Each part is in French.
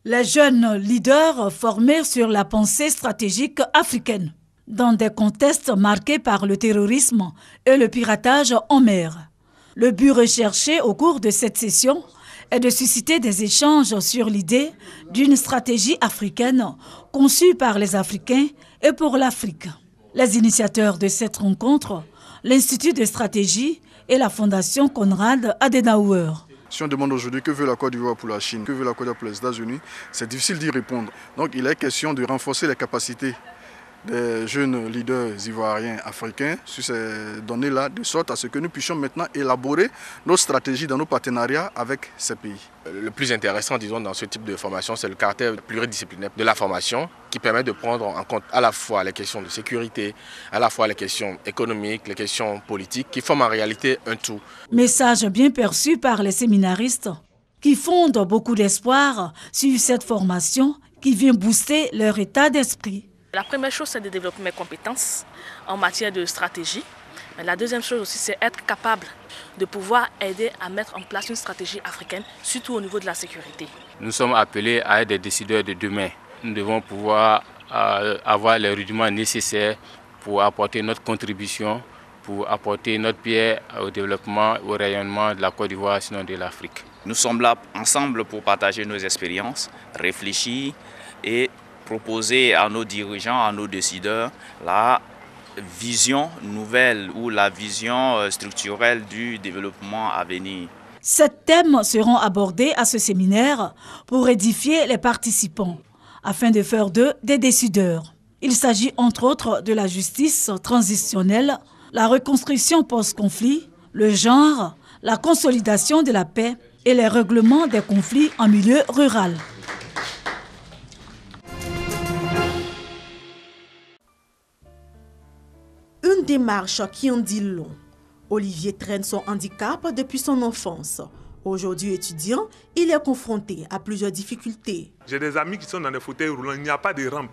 Les jeunes leaders formés sur la pensée stratégique africaine, dans des contextes marqués par le terrorisme et le piratage en mer. Le but recherché au cours de cette session est de susciter des échanges sur l'idée d'une stratégie africaine conçue par les Africains et pour l'Afrique. Les initiateurs de cette rencontre, l'Institut de stratégie et la Fondation Konrad Adenauer. Si on demande aujourd'hui que veut la Côte d'Ivoire pour la Chine, que veut la Côte d'Ivoire pour les États-Unis, c'est difficile d'y répondre. Donc il est question de renforcer les capacités des jeunes leaders ivoiriens africains sur ces données-là, de sorte à ce que nous puissions maintenant élaborer nos stratégies dans nos partenariats avec ces pays. Le plus intéressant, disons, dans ce type de formation, c'est le caractère pluridisciplinaire de la formation qui permet de prendre en compte à la fois les questions de sécurité, à la fois les questions économiques, les questions politiques, qui forment en réalité un tout. Message bien perçu par les séminaristes qui fondent beaucoup d'espoir sur cette formation qui vient booster leur état d'esprit. La première chose, c'est de développer mes compétences en matière de stratégie. Mais la deuxième chose aussi, c'est être capable de pouvoir aider à mettre en place une stratégie africaine, surtout au niveau de la sécurité. Nous sommes appelés à être des décideurs de demain. Nous devons pouvoir avoir les rudiments nécessaires pour apporter notre contribution, pour apporter notre pierre au développement, au rayonnement de la Côte d'Ivoire, sinon de l'Afrique. Nous sommes là ensemble pour partager nos expériences, réfléchir et proposer à nos dirigeants, à nos décideurs, la vision nouvelle ou la vision structurelle du développement à venir. 7 thèmes seront abordés à ce séminaire pour édifier les participants, afin de faire d'eux des décideurs. Il s'agit entre autres de la justice transitionnelle, la reconstruction post-conflit, le genre, la consolidation de la paix et les règlements des conflits en milieu rural. Une démarche qui en dit long. Olivier traîne son handicap depuis son enfance. Aujourd'hui étudiant, il est confronté à plusieurs difficultés. J'ai des amis qui sont dans des fauteuils roulants, il n'y a pas de rampe.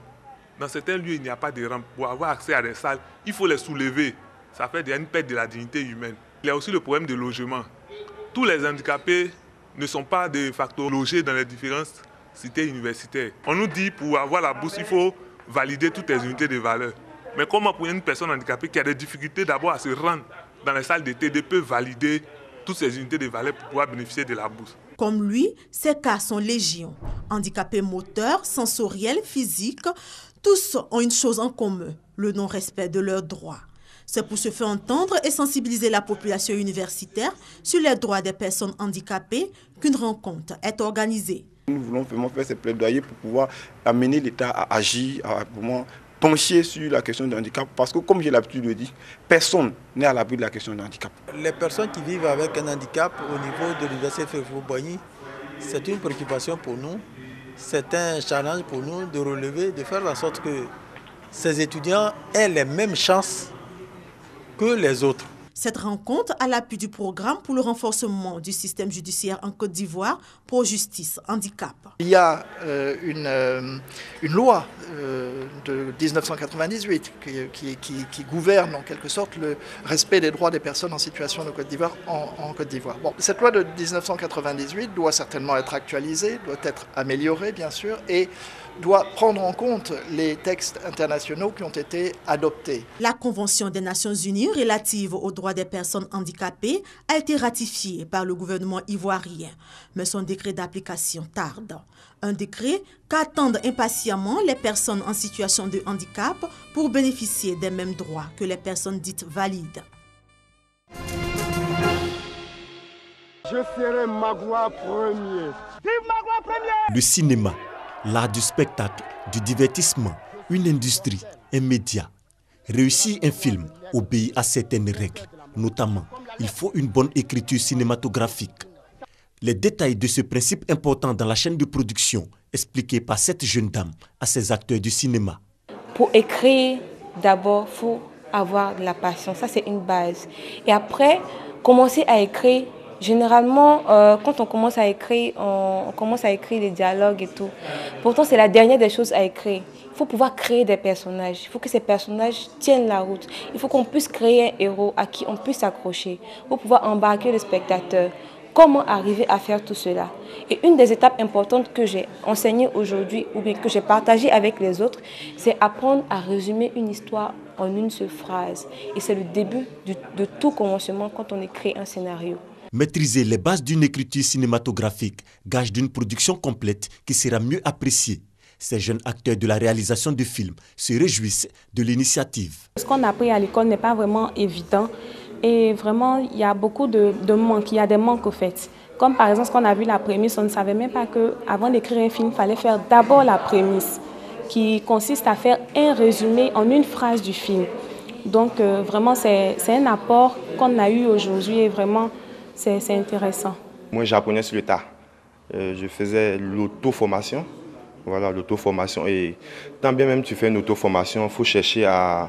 Dans certains lieux, il n'y a pas de rampe. Pour avoir accès à des salles, il faut les soulever. Ça fait une perte de la dignité humaine. Il y a aussi le problème de logement. Tous les handicapés ne sont pas de facto logés dans les différentes cités universitaires. On nous dit pour avoir la bourse, il faut valider toutes les unités de valeur. Mais comment pour une personne handicapée qui a des difficultés d'abord à se rendre dans les salles d'été peut valider toutes ces unités de valeur pour pouvoir bénéficier de la bourse? Comme lui, ces cas sont légion. Handicapés moteurs, sensoriels, physiques, tous ont une chose en commun, le non-respect de leurs droits. C'est pour se faire entendre et sensibiliser la population universitaire sur les droits des personnes handicapées qu'une rencontre est organisée. Nous voulons vraiment faire ces plaidoyers pour pouvoir amener l'État à agir, à vraiment pencher sur la question du handicap, parce que comme j'ai l'habitude de dire, personne n'est à l'abri de la question du handicap. Les personnes qui vivent avec un handicap au niveau de l'université Houphouët-Boigny, c'est une préoccupation pour nous, c'est un challenge pour nous de relever, de faire en sorte que ces étudiants aient les mêmes chances que les autres. Cette rencontre à l'appui du programme pour le renforcement du système judiciaire en Côte d'Ivoire pour justice handicap. Il y a une loi de 1998 qui gouverne en quelque sorte le respect des droits des personnes en situation de Côte d'Ivoire en Côte d'Ivoire. Bon, cette loi de 1998 doit certainement être actualisée, doit être améliorée bien sûr, et doit prendre en compte les textes internationaux qui ont été adoptés. La Convention des Nations Unies relative aux droits des personnes handicapées a été ratifiée par le gouvernement ivoirien, mais son décret d'application tarde. Un décret qu'attendent impatiemment les personnes en situation de handicap pour bénéficier des mêmes droits que les personnes dites valides. Je serai Magua premier. Vive Magua premier! Le cinéma, l'art du spectacle, du divertissement, une industrie, un média. Réussir un film obéit à certaines règles. Notamment, il faut une bonne écriture cinématographique. Les détails de ce principe important dans la chaîne de production, expliqués par cette jeune dame à ses acteurs du cinéma. Pour écrire, d'abord, il faut avoir de la passion. Ça, c'est une base. Et après, commencer à écrire. Généralement, quand on commence à écrire les dialogues et tout. Pourtant, c'est la dernière des choses à écrire. Il faut pouvoir créer des personnages. Il faut que ces personnages tiennent la route. Il faut qu'on puisse créer un héros à qui on puisse s'accrocher pour pouvoir embarquer le spectateur. comment arriver à faire tout cela. Et une des étapes importantes que j'ai enseignées aujourd'hui ou bien que j'ai partagées avec les autres, c'est apprendre à résumer une histoire en une seule phrase. Et c'est le début de tout commencement quand on écrit un scénario. Maîtriser les bases d'une écriture cinématographique, gage d'une production complète qui sera mieux appréciée. Ces jeunes acteurs de la réalisation de films se réjouissent de l'initiative. Ce qu'on a appris à l'école n'est pas vraiment évident et vraiment il y a beaucoup de manques, il y a des manques au fait. Comme par exemple ce qu'on a vu la prémisse, on ne savait même pas qu'avant d'écrire un film, il fallait faire d'abord la prémisse qui consiste à faire un résumé en une phrase du film. Donc vraiment c'est un apport qu'on a eu aujourd'hui et vraiment c'est intéressant. Moi j'apprenais sur le tas, je faisais l'auto-formation. Voilà, l'auto-formation. Et tant bien même tu fais une auto-formation, il faut chercher à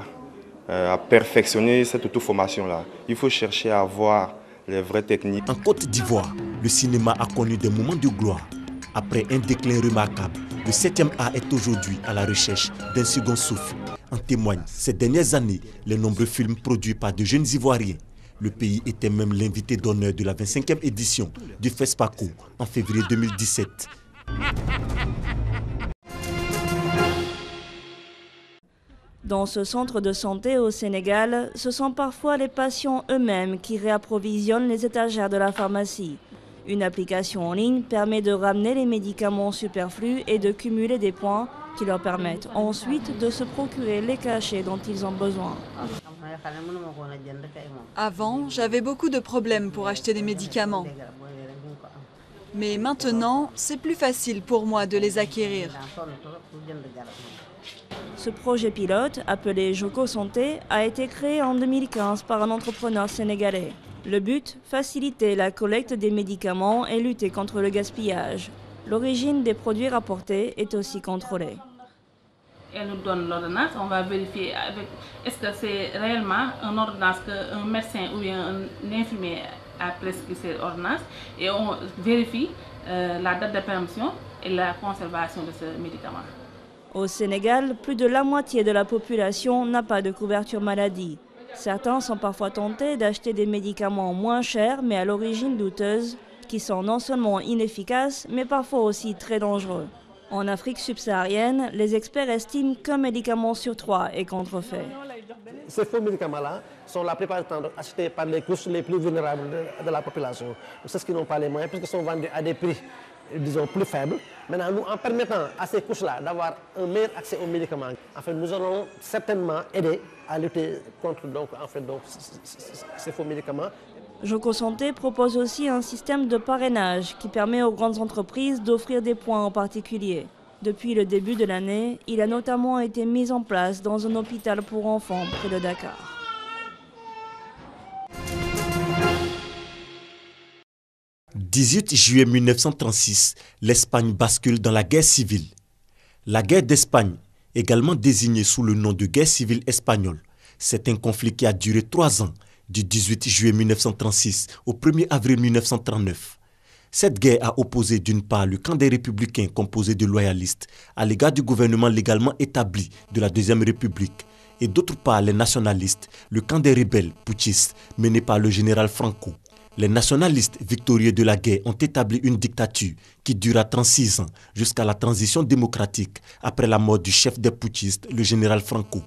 perfectionner cette auto-formation-là. Il faut chercher à avoir les vraies techniques. En Côte d'Ivoire, le cinéma a connu des moments de gloire. Après un déclin remarquable, le 7e art est aujourd'hui à la recherche d'un second souffle. En témoignent ces dernières années les nombreux films produits par de jeunes Ivoiriens. Le pays était même l'invité d'honneur de la 25e édition du FESPACO en février 2017. Dans ce centre de santé au Sénégal, ce sont parfois les patients eux-mêmes qui réapprovisionnent les étagères de la pharmacie. Une application en ligne permet de ramener les médicaments superflus et de cumuler des points qui leur permettent ensuite de se procurer les cachets dont ils ont besoin. Avant, j'avais beaucoup de problèmes pour acheter des médicaments. Mais maintenant, c'est plus facile pour moi de les acquérir. Ce projet pilote, appelé Joko Santé, a été créé en 2015 par un entrepreneur sénégalais. Le but, faciliter la collecte des médicaments et lutter contre le gaspillage. L'origine des produits rapportés est aussi contrôlée. Elle nous donne l'ordonnance, on va vérifier est-ce que c'est réellement une ordonnance qu'un médecin ou bien un infirmier a prescrit cette ordonnance et on vérifie la date de péremption et la conservation de ce médicament. Au Sénégal, plus de la moitié de la population n'a pas de couverture maladie. Certains sont parfois tentés d'acheter des médicaments moins chers mais à l'origine douteuse, qui sont non seulement inefficaces mais parfois aussi très dangereux. En Afrique subsaharienne, les experts estiment qu'un médicament sur 3 est contrefait. Ces faux médicaments-là sont la plupart du temps achetés par les couches les plus vulnérables de la population. C'est ce qui n'ont pas les moyens puisqu'ils sont vendus à des prix, disons, plus faibles. Maintenant, nous, en permettant à ces couches-là d'avoir un meilleur accès aux médicaments, en fait, nous allons certainement aider à lutter contre ces faux médicaments. Joko Santé propose aussi un système de parrainage qui permet aux grandes entreprises d'offrir des points en particulier. Depuis le début de l'année, il a notamment été mis en place dans un hôpital pour enfants près de Dakar. « 18 juillet 1936, l'Espagne bascule dans la guerre civile. La guerre d'Espagne, également désignée sous le nom de guerre civile espagnole, c'est un conflit qui a duré 3 ans, du 18 juillet 1936 au 1er avril 1939. Cette guerre a opposé d'une part le camp des républicains composé de loyalistes à l'égard du gouvernement légalement établi de la Deuxième République et d'autre part les nationalistes, le camp des rebelles putschistes mené par le général Franco. Les nationalistes victorieux de la guerre ont établi une dictature qui dura 36 ans jusqu'à la transition démocratique après la mort du chef des putschistes, le général Franco.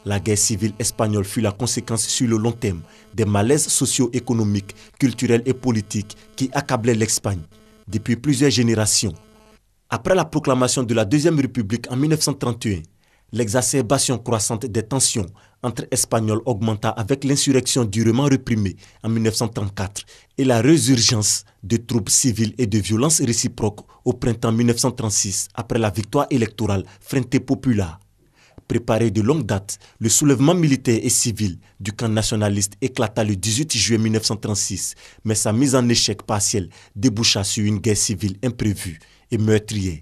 La guerre civile espagnole fut la conséquence sur le long terme des malaises socio-économiques, culturels et politiques qui accablaient l'Espagne depuis plusieurs générations. Après la proclamation de la Deuxième République en 1931, l'exacerbation croissante des tensions entre Espagnols augmenta avec l'insurrection durement réprimée en 1934 et la résurgence de troupes civiles et de violences réciproques au printemps 1936 après la victoire électorale Frente Popular. Préparé de longue date, le soulèvement militaire et civil du camp nationaliste éclata le 18 juillet 1936, mais sa mise en échec partielle déboucha sur une guerre civile imprévue et meurtrière.